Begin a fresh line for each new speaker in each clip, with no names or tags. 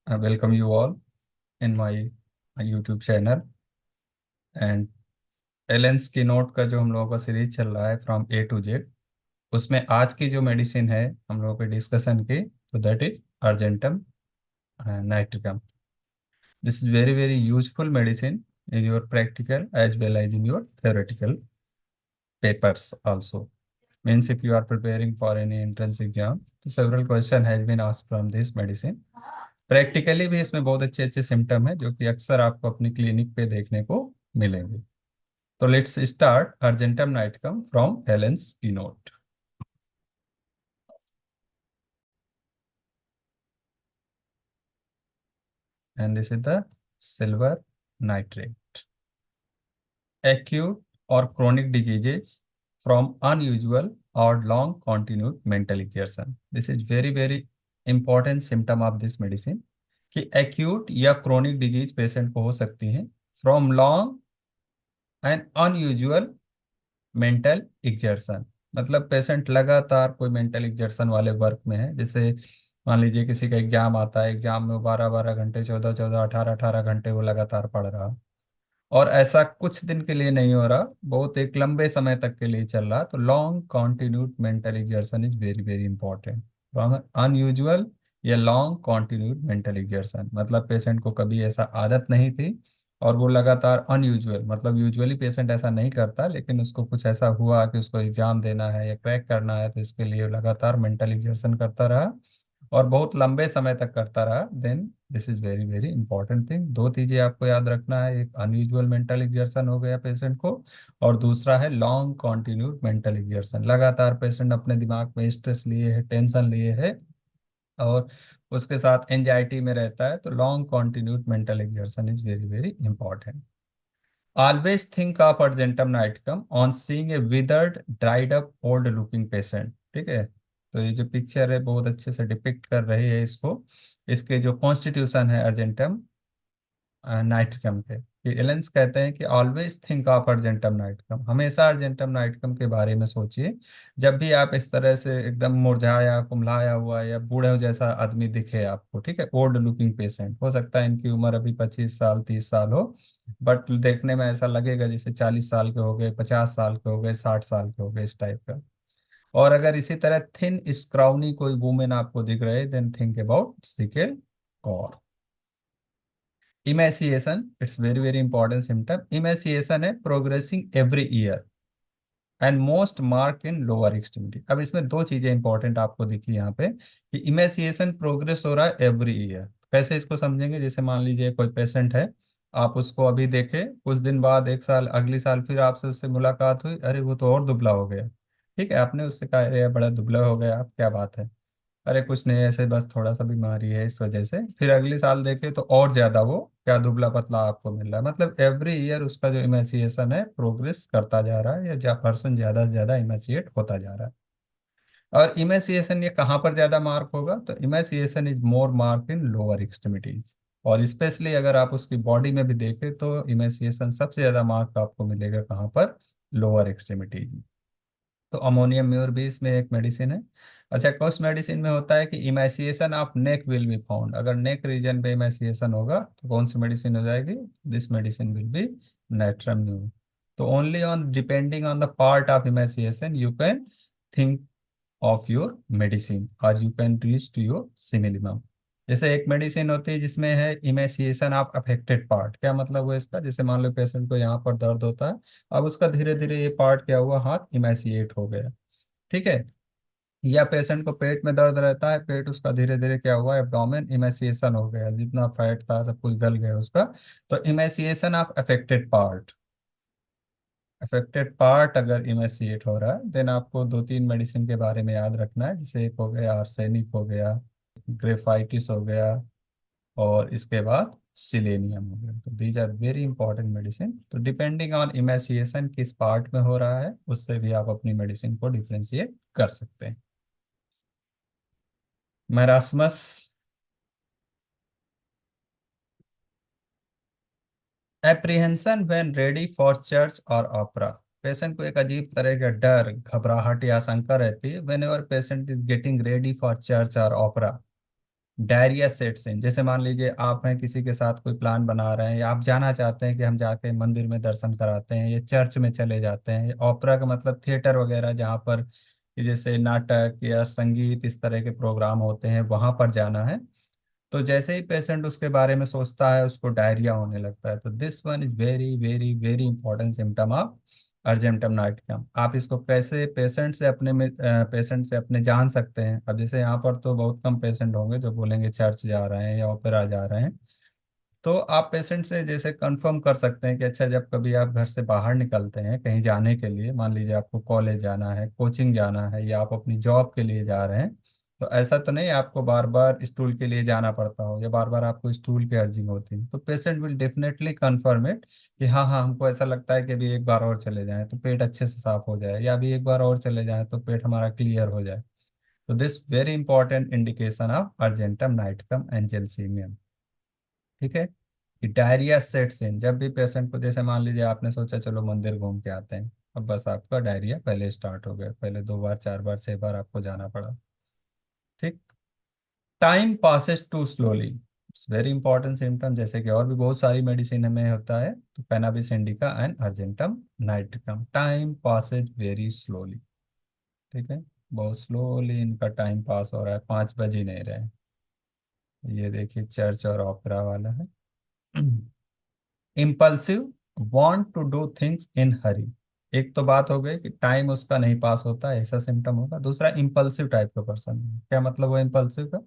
I welcome you all in my YouTube channel and Allen's key note का जो हम लोगों का सीरीज चल रहा है फ्रॉम ए टू जेड। उसमें आज की जो मेडिसिन है हम लोगों के डिस्कशन की, तो that is argentum nitricum. This is very very useful medicine in your practical as well as in your theoretical papers also. Means if you are preparing for any entrance exam, so several question has been asked from this medicine. Practically भी इसमें बहुत अच्छे अच्छे symptom है जो कि अक्सर आपको अपनी क्लिनिक पे देखने को मिलेंगे। तो let's start argentum nitricum from Allen's key note. And this is the silver nitrate. acute or chronic diseases from unusual or long continued mental exertion. This is very very important symptom of this medicine कि acute या chronic disease patient को हो सकती है from long and unusual mental exertion। मतलब patient लगातार कोई mental exertion वाले वर्क में है। जैसे मान लीजिए किसी का एग्जाम आता है, एग्जाम में 12 12 घंटे 14 14 18 18 घंटे वो लगातार पढ़ रहा, और ऐसा कुछ दिन के लिए नहीं हो रहा, बहुत एक लंबे समय तक के लिए चल रहा, तो long continued mental exertion is very very important. Unusual या लॉन्ग कॉन्टिन्यूड मेंटल एग्जर्शन मतलब पेशेंट को कभी ऐसा आदत नहीं थी और वो लगातार अनयूजुअल, मतलब यूजुअली पेशेंट ऐसा नहीं करता, लेकिन उसको कुछ ऐसा हुआ कि उसको एग्जाम देना है या क्रैक करना है, तो इसके लिए लगातार मेंटल एग्जर्शन करता रहा और बहुत लंबे समय तक करता रहा, then this is very very important thing. दो चीजें आपको याद रखना है, एक अनयूजुअल मेंटल एग्जर्शन हो गया पेशेंट को, और दूसरा है लॉन्ग कॉन्टिन्यूड मेंटल एग्जर्शन। लगातार पेशेंट अपने दिमाग में स्ट्रेस लिए है, टेंशन लिए है और उसके साथ एंजाइटी में रहता है, तो long continued mental exertion is very very important. Always think of argentum nitricum on seeing a withered dried up old looking patient. ठीक है, तो ये जो पिक्चर है बहुत अच्छे से डिपिक्ट कर रही है इसको, इसके जो कॉन्स्टिट्यूशन है अर्जेंटम नाइट्रिकम के। एलेंस कहते हैं कि always think of argentum nitricum, हमेशा अर्जेंटम नाइट्रिकम के बारे में सोचिए जब भी आप इस तरह से एकदम मुरझाया कुम्हलाया हुआ या बूढ़े जैसा आदमी दिखे आपको। ठीक है, ओल्ड लुकिंग पेशेंट हो सकता है इनकी उम्र अभी 25 साल 30 साल हो, बट देखने में ऐसा लगेगा जैसे 40 साल के हो गए, 50 साल के हो गए, 60 साल के हो गए, इस टाइप का। और अगर इसी तरह थिन स्क्राउनी कोई वुमेन आपको दिख रहे, then think about Secale cor. Emaciation, it's very very important symptom. Emaciation है progressing every year and most mark in lower extremity. अब इसमें दो चीजें इंपॉर्टेंट आपको दिखी यहाँ पे कि इमेसिएशन प्रोग्रेस हो रहा है एवरी ईयर। कैसे इसको समझेंगे, जैसे मान लीजिए कोई पेशेंट है, आप उसको अभी देखे, कुछ दिन बाद एक साल अगली साल फिर आपसे उससे मुलाकात हुई, अरे वो तो और दुबला हो गया। ठीक है, आपने उससे कहा अरे बड़ा दुबला हो गया, आप क्या बात है, अरे कुछ नहीं ऐसे बस थोड़ा सा बीमारी है इस वजह से। फिर अगली साल देखे तो और ज्यादा वो क्या दुबला पतला आपको मिल रहा है। मतलब एवरी ईयर उसका जो इमेसिएशन है प्रोग्रेस करता जा रहा है, या पर्सन ज्यादा से ज्यादा इमेसिएट होता जा रहा है। और इमेसिएशन ये कहाँ पर ज्यादा मार्क होगा, तो emaciation is more mark in lower extremities. और स्पेशली अगर आप उसकी बॉडी में भी देखें तो इमेसिएशन सबसे ज्यादा मार्क आपको मिलेगा कहाँ पर, लोअर एक्सट्रीमिटीज। तो अमोनियम म्योर भी इसमें एक मेडिसिन है। अच्छा, कुछ मेडिसिन में होता है कि emaciation of NEC will be found, अगर नेक रीजन पे इमेसिएशन होगा तो कौन सी मेडिसिन हो जाएगी, this medicine will be natrum mur. तो only on depending on the part of emaciation you can think of your medicine और you can reach to your similimum. जैसे एक मेडिसिन होती है जिसमें है इमेसिएशन ऑफ अफेक्टेड पार्ट, क्या मतलब हुआ इसका, जैसे मान लो पेशेंट को यहाँ पर दर्द होता है, अब उसका धीरे धीरे ये पार्ट क्या हुआ, हाथ इमेसिएट हो गया। ठीक है, या पेशेंट को पेट में दर्द रहता है, पेट उसका धीरे धीरे क्या हुआ, एब्डोमेन इमेसिएशन हो गया, जितना फैट था सब कुछ गल गया उसका। तो emaciation of affected part, affected part अगर इमेसिएट हो रहा है, देन आपको दो तीन मेडिसिन के बारे में याद रखना है। जैसे एक हो गया आर्सेनिक हो गया, ग्रेफाइटिस हो गया, और इसके बाद सिलेनियम हो गया। तो these are very important medicine. तो डिपेंडिंग ऑन इमेसिएशन किस पार्ट में हो रहा है, उससे भी आप अपनी मेडिसिन को डिफ्रेंशिएट कर सकते हैं। Marasmus, apprehension when ready for church और ऑपरा। पेशेंट को एक अजीब तरह का डर, घबराहट या आशंका रहती है when ever patient is getting ready for church और ऑपरा। डायरिया सेट्स इन, जैसे मान लीजिए आप हैं किसी के साथ कोई प्लान बना रहे हैं, या आप जाना चाहते हैं कि हम जाके मंदिर में दर्शन कराते हैं, या चर्च में चले जाते हैं, या ओपेरा का मतलब थिएटर वगैरह जहाँ पर कि जैसे नाटक या संगीत इस तरह के प्रोग्राम होते हैं, वहां पर जाना है। तो जैसे ही पेशेंट उसके बारे में सोचता है उसको डायरिया होने लगता है। तो this one is very very very important symptom of argentum nitrum. आप इसको कैसे पेशेंट से अपने जान सकते हैं। अब जैसे यहाँ पर तो बहुत कम पेशेंट होंगे जो बोलेंगे चर्च जा रहे हैं या ओपेरा जा रहे हैं। तो आप पेशेंट से जैसे कंफर्म कर सकते हैं कि अच्छा, जब कभी आप घर से बाहर निकलते हैं कहीं जाने के लिए, मान लीजिए आपको कॉलेज जाना है, कोचिंग जाना है, या आप अपनी जॉब के लिए जा रहे हैं, तो ऐसा तो नहीं आपको बार बार स्टूल के लिए जाना पड़ता हो, या बार बार आपको स्टूल की अर्जिंग होती है। तो patient will definitely confirm it कि हाँ हाँ, हमको ऐसा लगता है कि अभी एक बार और चले जाएं तो पेट अच्छे से साफ हो जाए, या अभी एक बार और चले जाएं तो पेट हमारा क्लियर हो जाए। तो this very important indication of argentum nitrum एंजियोसीमियम। ठीक है। कि डायरिया सेट्स इन, जब भी पेशेंट को, जैसे मान लीजिए आपने सोचा चलो मंदिर घूम के आते हैं, अब बस आपका डायरिया पहले स्टार्ट हो गया, पहले 2 बार 4 बार 6 बार आपको जाना पड़ा। ठीक। Time passes too slowly, it's very important symptom. जैसे कि और भी बहुत सारी मेडिसिन में होता है, तो cannabis indica and argentum nitricum, time passes very slowly. ठीक है। बहुत स्लोली इनका टाइम पास हो रहा है, 5 बज ही नहीं रहे। ये देखिए चर्च और ओपेरा वाला है। Impulsive, want to do things in hurry. एक तो बात हो गई कि टाइम उसका नहीं पास होता है, ऐसा सिम्टम होगा। दूसरा इम्पल्सिव टाइप का पर्सन है। क्या मतलब वो इम्पल्सिव का?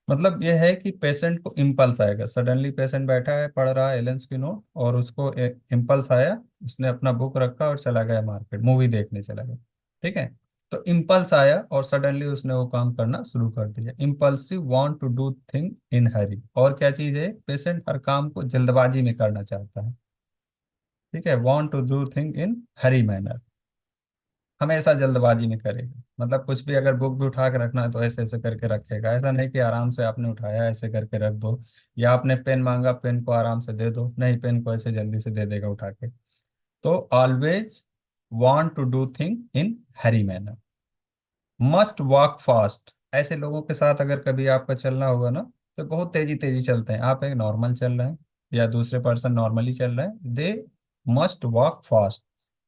मतलब ये है कि पेशेंट को इम्पल्स आएगा, सडनली पेशेंट बैठा है पढ़ रहा है एलेंस की नोट, और उसको इम्पल्स आया, उसने अपना बुक रखा और चला गया मार्केट, मूवी देखने चला गया। ठीक है। तो इम्पल्स आया और सडनली उसने वो काम करना शुरू कर दिया, impulsive want to do thing in hurry. और क्या चीज है, पेशेंट हर काम को जल्दबाजी में करना चाहता है। ठीक है, want to do thing in hurry manner, हमेशा जल्दबाजी में करेगा। मतलब कुछ भी अगर बुक भी उठा के रखना है तो ऐसे ऐसे करके रखेगा, ऐसा नहीं कि आराम से आपने उठाया ऐसे करके रख दो, या आपने पेन मांगा पेन को आराम से दे दो, नहीं, पेन को ऐसे जल्दी से दे देगा उठा के। तो always want to do thing in hurry manner. Must walk fast, ऐसे लोगों के साथ अगर कभी आपका चलना होगा ना, तो बहुत तेजी तेजी चलते हैं। आप एक नॉर्मल चल रहे हैं या दूसरे पर्सन नॉर्मली चल रहे हैं, दे मस्ट वॉक फास्ट।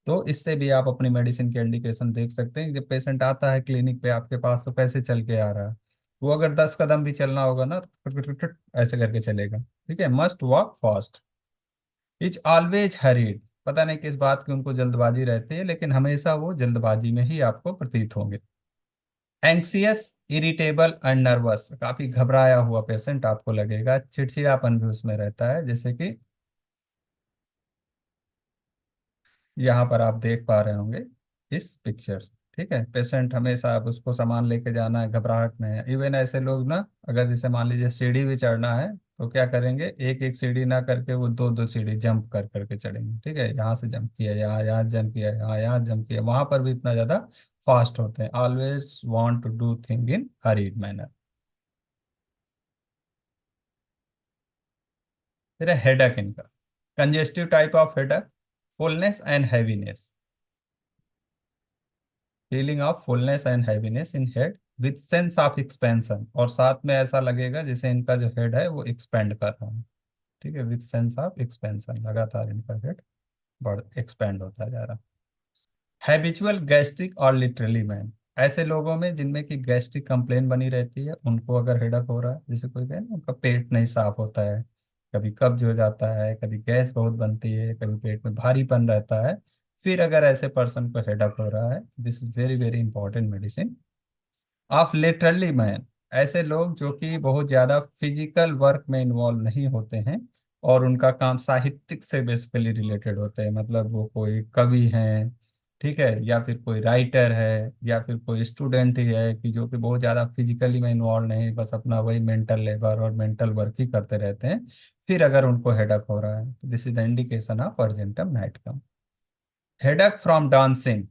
तो इससे भी आप अपनी मेडिसिन के इंडिकेशन देख सकते हैं। जब पेशेंट आता है क्लिनिक पे आपके पास तो कैसे चल के आ रहा है, वो अगर 10 कदम भी चलना होगा ना तो फट फट फट फट ऐसे करके चलेगा। ठीक है, must walk fast. Is always hurried, पता नहीं किस बात की उनको जल्दबाजी रहती है, लेकिन हमेशा वो जल्दबाजी में ही आपको प्रतीत होंगे। एंक्सियस, इरिटेबल एंड नर्वस, काफी घबराया हुआ पेशेंट आपको लगेगा, चिड़चिड़ापन भी उसमें रहता है, जैसे कि यहाँ पर आप देख पा रहे होंगे इस पिक्चर्स। ठीक है, पेशेंट हमेशा आप उसको सामान लेके जाना है, घबराहट में है। इवन ऐसे लोग ना, अगर जैसे मान लीजिए सीढ़ी भी चढ़ना है तो क्या करेंगे, एक एक सीढ़ी ना करके वो दो दो सीढ़ी जंप कर करके चढ़ेंगे। ठीक है, यहाँ से जंप किया, यहाँ यहाँ जंप किया, यहाँ जंप किया, वहां पर भी इतना ज्यादा फास्ट होते हैं। Always want to do thing in hurried manner. फिर है हेडक इनका, congestive type of headache, fullness and heaviness, feeling of fullness and heaviness in head with sense of expansion, और साथ में ऐसा लगेगा जैसे इनका जो हेड है वो एक्सपेंड कर रहा है। ठीक है, विथ सेंस ऑफ एक्सपेंशन, लगातार इनका हेड बढ़ एक्सपेंड होता जा रहा है। हैबिचुअल गैस्ट्रिक और लिटरली मैन, ऐसे लोगों में जिनमें की गैस्ट्रिक कंप्लेन बनी रहती है, उनको अगर हेडक हो रहा है, जैसे कोई कहे ना उनका पेट नहीं साफ होता है, कभी कब्ज हो जाता है, कभी गैस बहुत बनती है, कभी पेट में भारीपन रहता है, फिर अगर ऐसे पर्सन को हेडक हो रहा है, this is very very important medicine of literally man. ऐसे लोग जो कि बहुत ज्यादा फिजिकल वर्क में इन्वॉल्व नहीं होते हैं, और उनका काम साहित्यिक से बेसिकली रिलेटेड होते हैं, मतलब वो कोई कवि हैं, ठीक है, या फिर कोई राइटर है, या फिर कोई स्टूडेंट ही है, कि जो कि बहुत ज्यादा फिजिकली में इन्वॉल्व नहीं, बस अपना वही मेंटल लेबर और मेंटल वर्क ही करते रहते हैं, फिर अगर उनको हेडक हो रहा है तो this is the indication of argentum nitrum. Headache from dancing,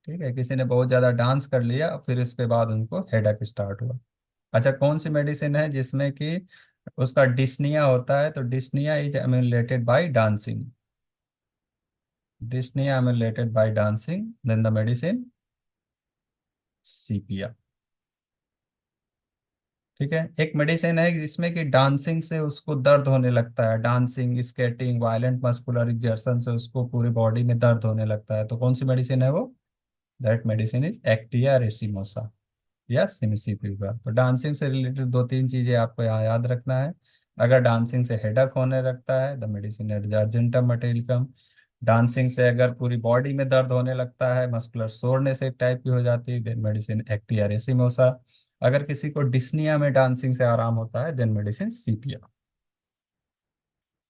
ठीक है, किसी ने बहुत ज्यादा डांस कर लिया फिर उसके बाद उनको हेडेक स्टार्ट हुआ। अच्छा, कौन सी मेडिसिन है जिसमें कि उसका डिस्निया होता है, तो dyspnoea is ameliorated by dancing, dyspnoea ameliorated by dancing, then the medicine sepia. ठीक है। एक मेडिसिन है जिसमें कि डांसिंग से उसको दर्द होने लगता है, dancing, skating, violent muscular exertion से उसको पूरी बॉडी में दर्द होने लगता है, तो कौन सी मेडिसिन है वो? That medicine is Actaea racemosa या सिमिसी फीवर। तो डांसिंग से रिलेटेड दो तीन चीजें आपको यहाँ याद रखना है। अगर डांसिंग से हेडक होने लगता है, द मेडिसिन है अर्जेंटम मेटिलिकम। डांसिंग से अगर पूरी बॉडी में दर्द होने लगता है, मस्कुलर सोरनेस एक टाइप की हो जाती है, देन मेडिसिन एक्टिया रेसिमोसा। अगर किसी को डिस्निया में डांसिंग से आराम होता है, देन मेडिसिन सीपिया।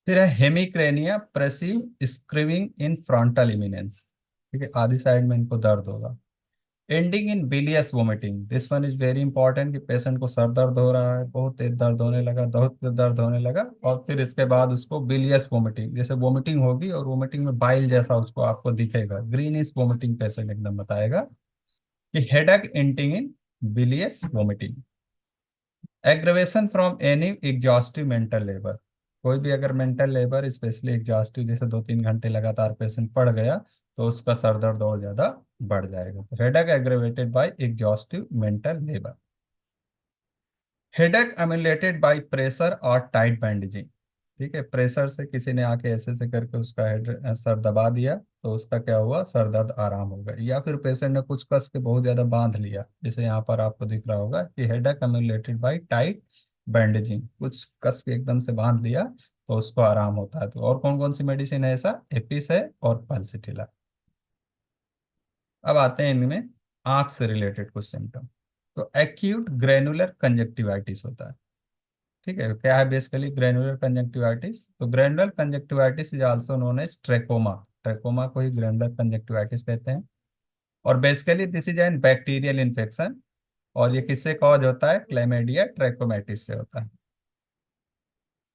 फिर है हेमिक्रेनिया प्रेसिव स्क्रीविंग इन फ्रंटल इमिनेंस। ठीक है, आधी साइड में इनको दर्द होगा। Ending in bilious vomiting, this one is very important, कि पेशेंट को सर दर्द हो रहा है, बहुत तेज दर्द होने लगा, बहुत तेज दर्द होने लगा, और फिर इसके बाद उसको बिलियस वोमिटिंग, जैसे वोमिटिंग होगी और वोमिटिंग में बाइल जैसा उसको आपको दिखेगा, ग्रीनिश वोमिटिंग पेशेंट एकदम बताएगा कि headache ending in bilious vomiting. Aggravation from any exhaustive mental labour, कोई भी अगर मेंटल लेबर स्पेशली एग्जॉस्टिव, जैसे 2-3 घंटे लगातार पेशेंट पढ़ गया, तो उसका सर दर्द और ज्यादा बढ़ जाएगा। तो headache aggravated by exhaustive mental labour. Headache ameliorated by pressure और टाइट बैंडेजिंग। ठीक है, प्रेशर से किसी ने आके ऐसे ऐसे करके उसका हेड सर दबा दिया, तो उसका क्या हुआ, सर दर्द आराम हो गया। या फिर पेशेंट ने कुछ कस के बहुत ज्यादा बांध लिया, जैसे यहाँ पर आपको दिख रहा होगा कि headache ameliorated bye tight bandaging, कुछ कस के एकदम से बांध दिया, तो उसको आराम होता है। तो और कौन कौन सी मेडिसिन है ऐसा? एपिस है और पल्सिटिला। अब आते हैं इनमें आंख से रिलेटेड कुछ सिम्टम। तो एक्यूट ग्रेनुलर कंजक्टिवाइटिस होता है। ठीक है, क्या है बेसिकली ग्रेनुलर कंजक्टिवाइटिस? तो granular conjunctivitis is also known as trachoma, trachoma को ही ग्रेनुलर कंजक्टिवाइटिस कहते हैं। और basically this is an bacterial infection, और ये किससे कॉज होता है? क्लैमिडिया ट्रैकोमैटिस से होता है।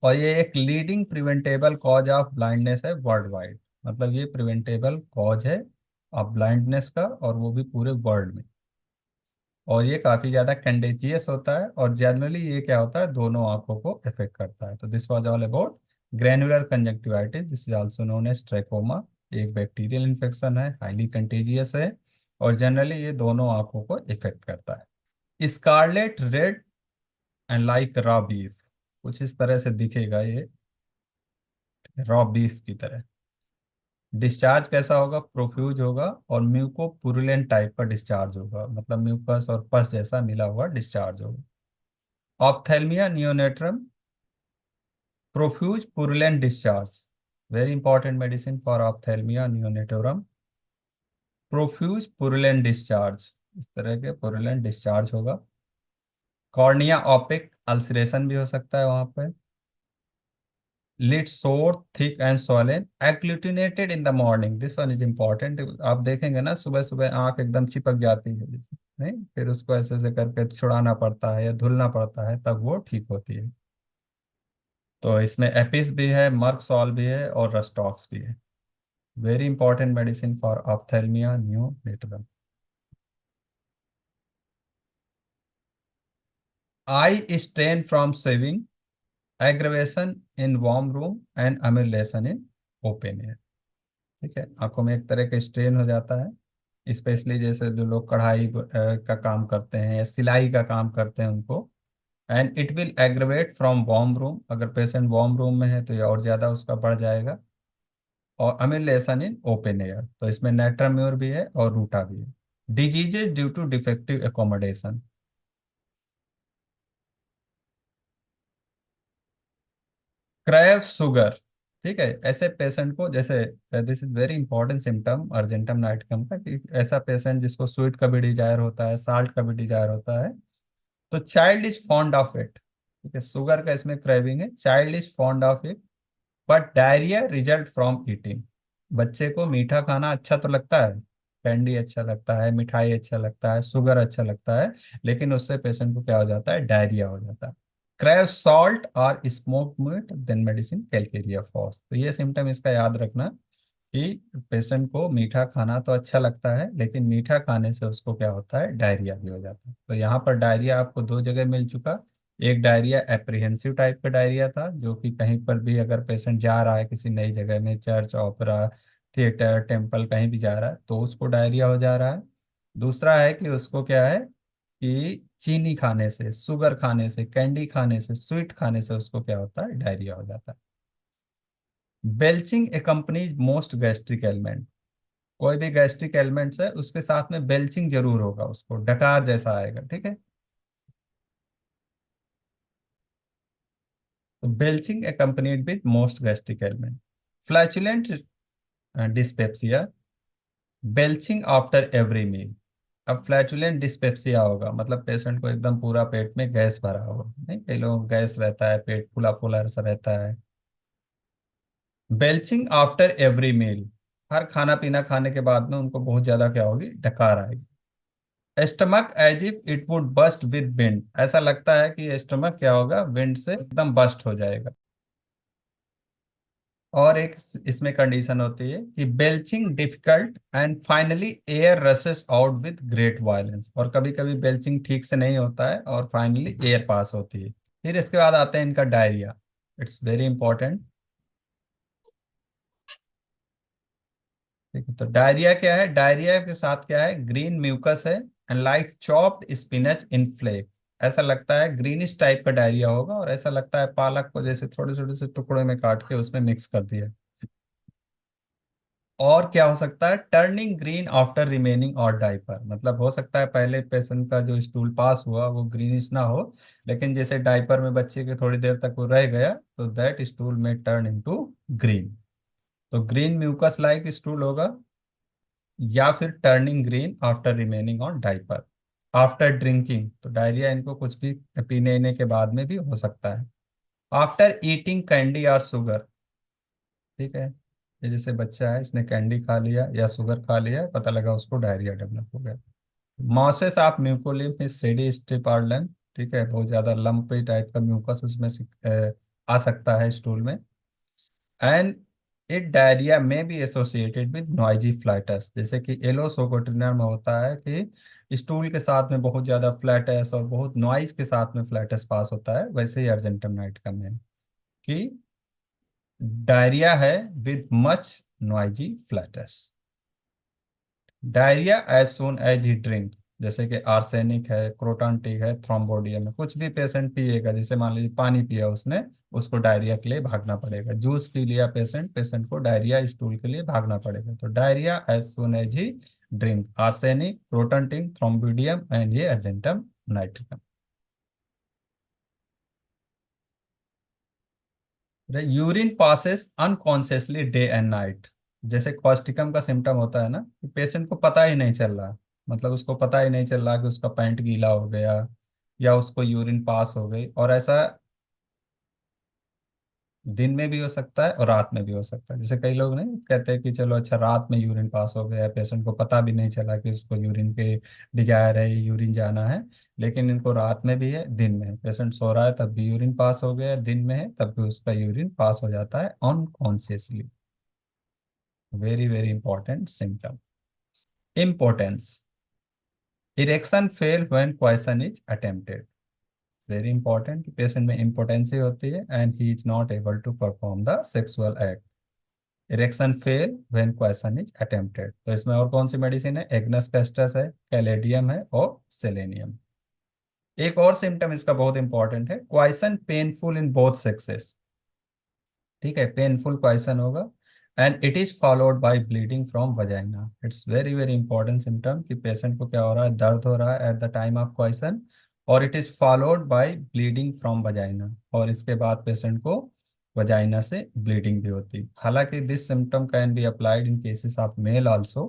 और ये एक leading preventable cause of blindness है वर्ल्ड वाइड, मतलब ये प्रिवेंटेबल कॉज है ऑफ ब्लाइंडनेस का, और वो भी पूरे वर्ल्ड में। और ये काफी ज्यादा कंटेजियस होता है, और जनरली ये क्या होता है, दोनों आंखों को इफेक्ट करता है। तो this was all about granular conjunctivitis, this is also known as trachoma. एक बैक्टीरियल इन्फेक्शन है, हाईली कंटेजियस है, और जनरली ये दोनों आंखों को इफेक्ट करता है। Scarlet red and like raw beef, कुछ इस तरह से दिखेगा ये, रॉ बीफ की तरह। डिस्चार्ज कैसा होगा? प्रोफ्यूज होगा, और म्यूको पुरुलेंट टाइप का डिस्चार्ज होगा, मतलब म्यूकस और पस जैसा मिला हुआ डिस्चार्ज होगा। Ophthalmia neonatorum profuse purulent discharge, very important medicine for ophthalmia neonatorum, profuse purulent discharge, इस तरह के पुरुलेंट डिस्चार्ज होगा। कॉर्निया ऑपिक अल्सरेशन भी हो सकता है वहां पे। Lid sore thick and swollen agglutinated in the morning, this one is important. आप देखेंगे ना, सुबह सुबह आंख एकदम चिपक जाती है, नहीं, फिर उसको ऐसे ऐसे करके छुड़ाना पड़ता है या धुलना पड़ता है, तब वो ठीक होती है। तो इसमें एपिस भी है, मर्कसॉल भी है, और रस्टॉक्स भी है। Very important medicine for ophthalmia neonatorum. Eye strain from sewing, aggravation in warm room and amelioration in open air. ठीक है, आंखों में एक तरह का स्ट्रेन हो जाता है, स्पेशली जैसे जो लोग कढ़ाई का काम करते हैं या सिलाई का काम करते हैं उनको। And it will aggravate from warm room, अगर पेशेंट वार्म रूम में है तो ये और ज्यादा उसका बढ़ जाएगा। और अम्यूलेशन इन ओपन एयर, तो इसमें नेट्राम्यूर भी है और रूटा भी है। Diseases due to defective accommodation. Crave sugar, ठीक है, ऐसे पेशेंट को, जैसे this is very important symptom argentum nitricum का, कि ऐसा पेशेंट जिसको स्वीट का भी डिजायर होता है, साल्ट का भी डिजायर होता है, तो child is fond of it. ठीक है, शुगर का इसमें क्रेविंग है, child is fond of it, but diarrhoea result from eating. बच्चे को मीठा खाना अच्छा तो लगता है, कैंडी अच्छा लगता है, मिठाई अच्छा लगता है, शुगर अच्छा लगता है, लेकिन उससे पेशेंट को क्या हो जाता है, डायरिया हो जाता है। क्रैव सॉल्ट और smoke meat then medicine calcarea phos. तो ये सिम्टम इसका याद रखना, कि पेशेंट को मीठा खाना तो अच्छा लगता है, लेकिन मीठा खाने से उसको क्या होता है, डायरिया भी हो जाता है। तो यहाँ पर डायरिया आपको दो जगह मिल चुका। एक डायरिया एप्रीहेंसिव टाइप का डायरिया था, जो कि कहीं पर भी अगर पेशेंट जा रहा है किसी नई जगह में, चर्च, ओपेरा, थिएटर, टेम्पल, कहीं भी जा रहा है, तो उसको डायरिया हो जा रहा है। दूसरा है कि उसको क्या है, कि चीनी खाने से, शुगर खाने से, कैंडी खाने से, स्वीट खाने से उसको क्या होता है, डायरिया हो जाता है। बेल्चिंग एकम्पनीज मोस्ट गैस्ट्रिक एलिमेंट, कोई भी गैस्ट्रिक एलिमेंट्स है उसके साथ में बेल्चिंग जरूर होगा, उसको डकार जैसा आएगा, ठीक है। तो belching accompanied with most gastric ailment. Flatulent dyspepsia, belching after every meal. अब फ्लैचुलेंट डिस्पेप्सिया होगा मतलब पेशेंट को एकदम पूरा पेट में गैस भरा होगा, नहीं, कई लोगों को गैस रहता है, पेट फूला फूला सा रहता है। बेल्चिंग आफ्टर एवरी मील, हर खाना पीना खाने के बाद में उनको बहुत ज्यादा क्या होगी, डकार आएगी। Stomach as if it would burst with wind, ऐसा लगता है कि स्टमक क्या होगा, विंड से एकदम बस्ट हो जाएगा। और एक इसमें कंडीशन होती है कि belching difficult and finally air rashes out with great violence, और कभी कभी बेल्चिंग ठीक से नहीं होता है और फाइनली एयर पास होती है। फिर इसके बाद आते हैं इनका डायरिया, इट्स वेरी इंपॉर्टेंट। ठीक है, तो डायरिया क्या है, डायरिया के साथ क्या है, ग्रीन म्यूकस है and like chopped spinach in flake. ऐसा लगता है ग्रीनिश टाइप का डायरिया होगा, और ऐसा लगता है पालक को जैसे थोड़े छोटे से टुकड़ों में काट के उसमें मिक्स कर दिया। और क्या हो सकता है, टर्निंग ग्रीन आफ्टर रिमेनिंग और डाइपर, मतलब हो सकता है पहले पेशेंट का जो स्टूल पास हुआ वो ग्रीनिश ना हो, लेकिन जैसे डाइपर में बच्चे के थोड़ी देर तक वो रह गया तो दैट स्टूल में टर्न इनटू ग्रीन। तो ग्रीन म्यूकस लाइक स्टूल होगा, या फिर turning green after remaining on diaper. After drinking, तो डायरिया इनको कुछ भी पीने के बाद में भी हो सकता है। आफ्टर ईटिंग कैंडी और शुगर, ठीक है, ये जैसे बच्चा है इसने कैंडी खा लिया या शुगर खा लिया, पता लगा उसको डायरिया डेवलप हो गया। मॉसेस ऑफ म्यूकोलिप में सेडी स्ट्रिप, ठीक है, बहुत ज्यादा लंपी टाइप का म्यूकस उसमें से आ सकता है स्टूल में। एंड इट डायरिया में be associated with noisy flats, जैसे कि एलोसोकोट्रिना में होता है कि स्टूल के साथ में बहुत ज्यादा फ्लैटस और बहुत नॉइज के साथ में फ्लैटस पास होता है, वैसे ही अर्जेंटमनाइट का में कि डायरिया है with much noisy flatus. Diarrhoea as soon as he drink, जैसे कि आर्सेनिक है, क्रोटॉन्टिक है, थ्रोम्बोडियम है, कुछ भी पेशेंट पिएगा, जैसे मान लीजिए पानी पिया उसने, उसको डायरिया के लिए भागना पड़ेगा। जूस पी लिया पेशेंट, पेशेंट को डायरिया स्टूल के लिए भागना पड़ेगा। तो diarrhoea as soon as he drink, arsenic, croton tig, trombidium and ये argentum nitricum. Urine passes unconsciously day and night, जैसे कॉस्टिकम का सिम्टम होता है ना कि पेशेंट को पता ही नहीं चल रहा, मतलब उसको पता ही नहीं चल रहा कि उसका पैंट गीला हो गया या उसको यूरिन पास हो गई, और ऐसा दिन में भी हो सकता है और रात में भी हो सकता है। जैसे कई लोग नहीं कहते हैं कि चलो अच्छा रात में यूरिन पास हो गया, पेशेंट को पता भी नहीं चला कि उसको यूरिन के डिजायर है, यूरिन जाना है, लेकिन इनको रात में भी है, दिन में है, पेशेंट सो रहा है तब भी यूरिन पास हो गया, दिन में है तब भी उसका यूरिन पास हो जाता है unconsciously. Very very important symptom. Impotence, erection fail when coition is attempted, very important कि पेशेंट में इम्पोर्टेंसी होती है and he is not able to perform the sexual act. Erection fail when coition is attempted, तो इसमें और कौन सी medicine है, एग्नस कैस्टस है, कैलेडियम है और सेलेनियम। एक और सिम्टम इसका बहुत इंपॉर्टेंट है, coition painful in both sexes, ठीक है, पेनफुल क्वेश्चन होगा and it is followed by bleeding from vagina. It's very very important symptom कि पेशेंट को क्या हो रहा है, दर्द हो रहा है at the time of coition, और it is followed by bleeding from vagina, और इसके बाद पेशेंट को वजाइना से ब्लीडिंग भी होती है। हालांकि this symptom can be applied in cases of male also,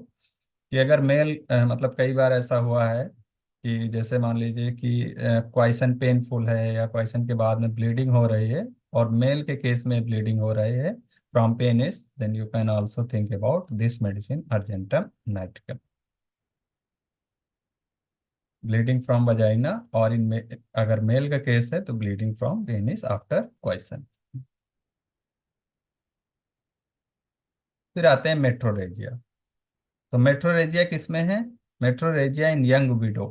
कि अगर मेल मतलब कई बार ऐसा हुआ है कि जैसे मान लीजिए कि क्वेश्चन पेनफुल है या क्वेश्चन के बाद में ब्लीडिंग हो रही है, और मेल के केस में ब्लीडिंग हो रही है from penis, then you can also think about this medicine argentum nitricum. Bleeding from vagina, और अगर मेल का केस है तो bleeding from penis after coition. फिर आते हैं मेट्रोरेजिया। तो मेट्रोरेजिया किसमें है, मेट्रोरेजिया इन यंग विडो,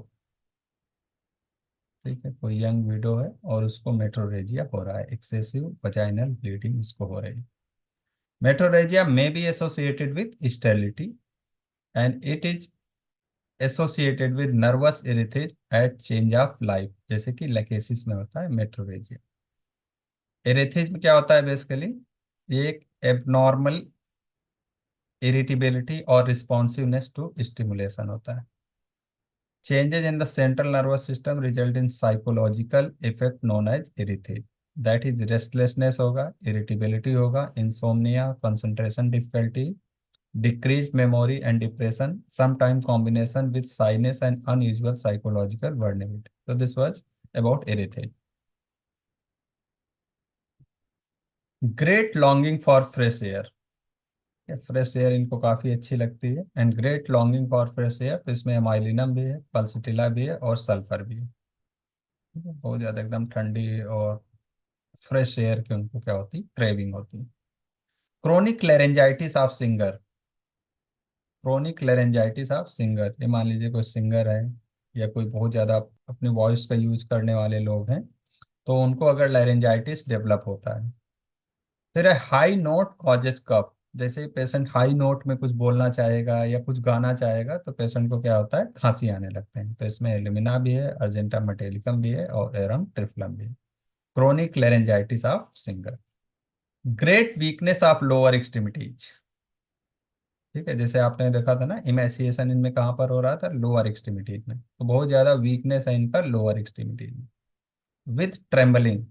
ठीक है, कोई यंग विडो है और उसको मेट्रोरेजिया हो रहा है, एक्सेसिव वजाइनल ब्लीडिंग उसको हो रही है। Metrorrhagia may be associated with sterility and it is associated with nervous erythema at change of life, जैसे कि लैकेसिस में होता है मेट्रोवेजिया। एरेथिज्म क्या होता है बेसिकली, ये एक एबनॉर्मल इरिटेबिलिटी और रिस्पॉन्सिवनेस टू स्टिमुलेशन होता है। Changes in the central nervous system result in psychological effect known as erethism, that is restlessness होगा, इरिटेबिलिटी होगा, insomnia, concentration difficulty, decreased memory and depression, sometime combination with shyness and unusual psychological vulnerability. So this was about erythema. Great longing for fresh air, fresh air इनको काफी अच्छी लगती है। And great longing for fresh air, तो इसमें माइलिनम भी है, pulsatilla भी है और सल्फर भी है। ठीक है? बहुत ज्यादा एकदम ठंडी और फ्रेश एयर की उनको क्या होती, क्रेविंग होती है। Chronic laryngitis of singer, chronic laryngitis of singer, ये मान लीजिए कोई सिंगर है या कोई बहुत ज़्यादा अपनी वॉइस का यूज करने वाले लोग हैं, तो उनको अगर लेरेंजाइटिस डेवलप होता है। फिर है हाई नोट कॉजेज कफ, जैसे पेशेंट हाई नोट में कुछ बोलना चाहेगा या कुछ गाना चाहेगा तो पेशेंट को क्या होता है, खांसी आने लगते हैं। तो इसमें एलिमिना भी है, अर्जेंटा मेटेलिकम भी है और एरम ट्रिफलम भी है। Chronic laryngitis of singer. Great weakness of lower extremities, ठीक है, जैसे आपने देखा था ना इमेसिएशन इनमें कहाँ पर हो रहा था, लोअर एक्सट्रीमिटीज में, तो बहुत ज्यादा वीकनेस है इनका लोअर एक्सट्रीमिटीज में। विथ ट्रेम्बलिंग,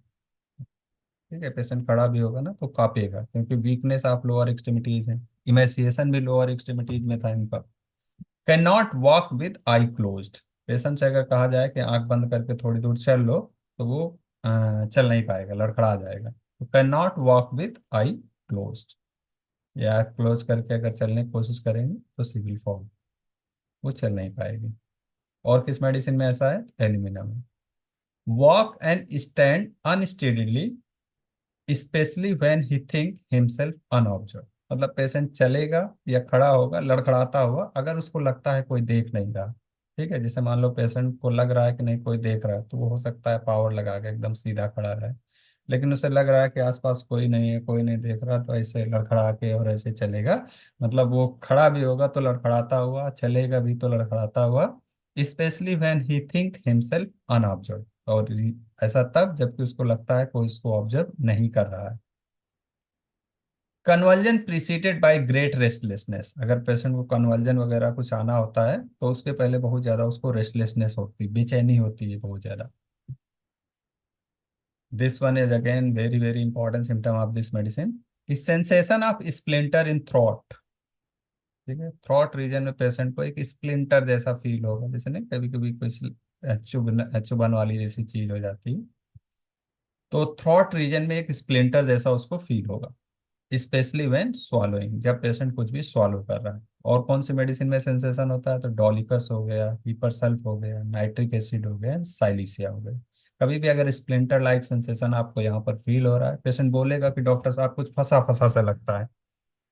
ठीक है, पेशेंट खड़ा भी होगा ना तो कांपेगा क्योंकि वीकनेस ऑफ लोअर एक्सट्रीमिटीज है। इमेसिएशन भी लोअर एक्सट्रीमिटीज में था इनका। Can not walk with I closed, patient से अगर कहा जाए कि आंख बंद करके थोड़ी दूर चल लो तो वो चल नहीं पाएगा, लड़खड़ा जाएगा। तो can not walk with I closed, या क्लोज करके अगर चलने की कोशिश करेंगे तो सिविल फॉल, वो चल नहीं पाएगी। और किस मेडिसिन में ऐसा है, एल्यूमिनियम में। Walk and stand unsteadily specially when he think himself unobserved, मतलब पेशेंट चलेगा या खड़ा होगा लड़खड़ाता हुआ अगर उसको लगता है कोई देख नहीं रहा। ठीक है, जैसे मान लो पेशेंट को लग रहा है कि नहीं कोई देख रहा है, तो वो हो सकता है पावर लगा के एकदम सीधा खड़ा रहे, लेकिन उसे लग रहा है कि आसपास कोई नहीं है, कोई नहीं देख रहा, तो ऐसे लड़खड़ा के और ऐसे चलेगा। मतलब वो खड़ा भी होगा तो लड़खड़ाता हुआ, चलेगा भी तो लड़खड़ाता हुआ। Specially when he think himself unobserved, और ऐसा तब जबकि उसको लगता है कोई उसको ऑब्जर्व नहीं कर रहा है। Convulsion preceded by great restlessness, अगर पेशेंट को कन्वर्जन वगैरह कुछ आना होता है तो उसके पहले बहुत ज्यादा उसको रेस्टलेसनेस होती है, बेचैनी होती है बहुत ज्यादा। This one is again very very important symptom of this medicine, sensation of splinter in throat. ठीक है, थ्रोट रीजन में पेशेंट को एक स्प्लिंटर जैसा फील होगा, जैसे नहीं कभी कभी कुछ चुभन चुभन वाली जैसी चीज हो जाती है, तो थ्रोट रीजन में एक स्प्लिंटर जैसा उसको फील होगा। स्पेशली व्हेन swallowing, जब पेशेंट कुछ भी swallow कर रहा है। और कौन सी मेडिसिन में सेंसेशन होता है, तो डॉलिकस हो गया, हिपरसल्फ हो गया, नाइट्रिक एसिड हो गया, साइलिसिया हो गया। कभी भी अगर स्प्लिंटर लाइक सेंसेशन आपको यहाँ पर फील हो रहा है, पेशेंट बोलेगा कि डॉक्टर साहब कुछ फंसा फंसा सा लगता है,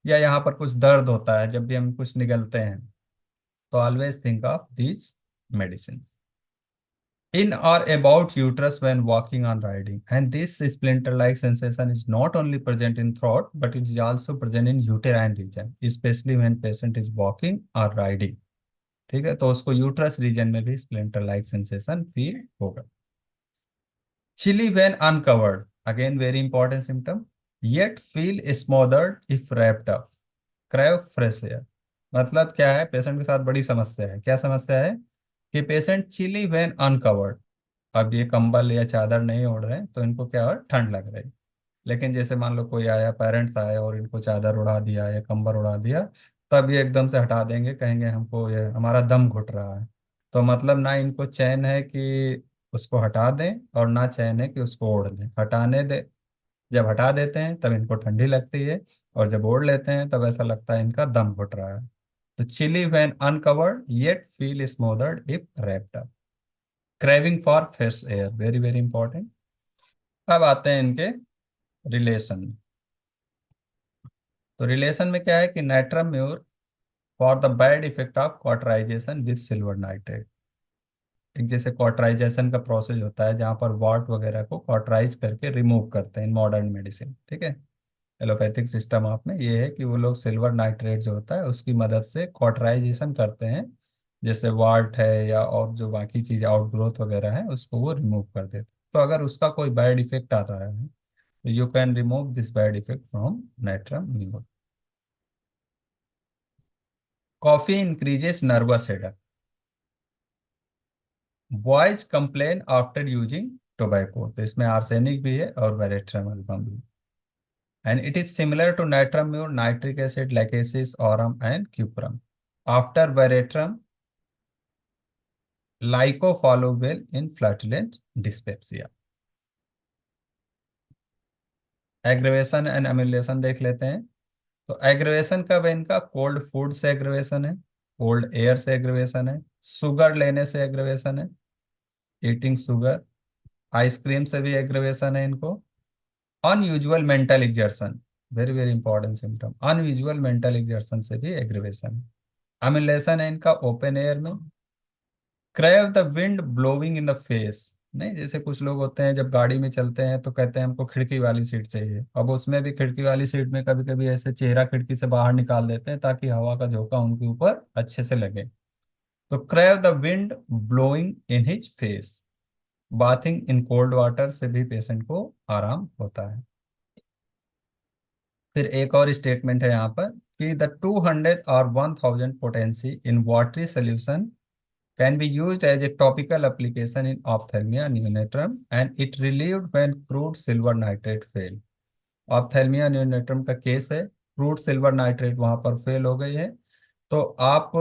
या यहाँ पर कुछ दर्द होता है जब भी हम कुछ निगलते हैं, तो always think of this medicine. In or about uterus when walking on riding, and this splinter-like sensation is not only present in throat but it is also present in uterine region, especially when patient is walking or riding। ठीक है, तो उसको uterus region में भी splinter like sensation feel होगा। Chilly when uncovered, again very important symptom, yet feel smothered if wrapped up, crave fresh air. मतलब क्या है, पेशेंट के साथ बड़ी समस्या है। क्या समस्या है कि पेशेंट चिली व्हेन अनकवर्ड, अब ये कंबल या चादर नहीं ओढ़ रहे हैं तो इनको क्या है, ठंड लग रही। लेकिन जैसे मान लो कोई आया, पेरेंट्स आए और इनको चादर उड़ा दिया या कंबल उड़ा दिया, तब ये एकदम से हटा देंगे, कहेंगे हमको ये हमारा दम घुट रहा है। तो मतलब ना इनको चैन है कि उसको हटा दें और ना चैन है कि उसको ओढ़ दें, हटाने दे। जब हटा देते हैं तब इनको ठंडी लगती है, और जब ओढ़ लेते हैं तब ऐसा लगता है इनका दम घुट रहा है। तो chilly when uncovered yet feel smothered if wrapped up. Craving for fresh air, very very important. अब आते हैं इनके रिलेशन। तो रिलेशन में क्या है कि natrum mur for the bad effect of cauterization with silver nitrate. एक जैसे क्वार्टराइजेशन का प्रोसेस होता है जहां पर वॉट वगैरह को क्वार्टराइज करके रिमूव करते हैं मॉडर्न मेडिसिन। ठीक है, एलोपैथिक सिस्टम आप में ये है कि वो लोग सिल्वर नाइट्रेट जो होता है उसकी मदद से क्वार्टराइजेशन करते हैं जैसे वार्ट है या और जो बाकी चीज आउटग्रोथ वगैरह है उसको वो रिमूव कर देते। तो अगर उसका कोई बैड इफेक्ट आता है तो you can remove this bad effect from natrum mur. Coffee increases nervous headache. Boys complain after using tobacco, तो इसमें आर्सेनिक भी है और वेरेट्रम अल्बम भी। And it is similar to natrum mur, nitric acid, lachesis, aurum and cuprum. After veratrum lyco follow well in flatulent dyspepsia. Aggravation and amelioration देख लेते हैं। तो एग्रेवेशन कब है इनका? कोल्ड फूड से एग्रेवेशन है, कोल्ड एयर से एग्रेवेशन है, शुगर लेने से एग्रेवेशन है, ईटिंग शुगर, आइसक्रीम से भी एग्रेवेशन है इनको, unusual mental exertion, very very important symptom, unusual mental exertion से भी एग्रेवेशन है। एम्यूलेशन है इनका ओपन एयर में। Crave the wind blowing in the face, नहीं जैसे कुछ लोग होते हैं जब गाड़ी में चलते हैं तो कहते हैं हमको खिड़की वाली सीट चाहिए, अब उसमें भी खिड़की वाली सीट में कभी कभी ऐसे चेहरा खिड़की से बाहर निकाल देते हैं ताकि हवा का झोंका उनके ऊपर अच्छे से लगे। तो crave the wind blowing in his face. Bathing in cold water से भी पेशेंट को आराम होता है। फिर एक और स्टेटमेंट है यहाँ पर कि द 200 और 1000 potency in watery solution can be used as a topical application in ophthalmia neonatum and it relieved when crude silver nitrate failed। Ophthalmia neonatorum का केस है, क्रूड सिल्वर नाइट्रेट वहां पर फेल हो गई है, तो आप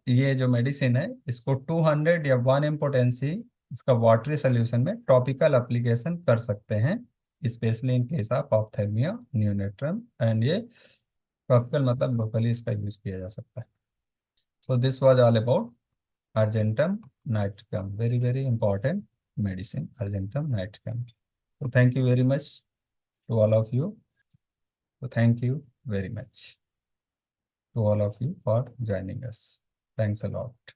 ये जो मेडिसिन है इसको 200 या 1 पोटेंसी इसका वाटरी सोल्यूशन में टॉपिकल एप्लीकेशन कर सकते हैं, specially in case of ophthalmia neonatorum. And ये टॉपिकल मतलब लोकली इसका यूज किया जा सकता है। So this was all about Argentum nitricum, very very important medicine, Argentum nitricum. So thank you very much to all of you. So thank you very much to all of you for joining us. Thanks a lot.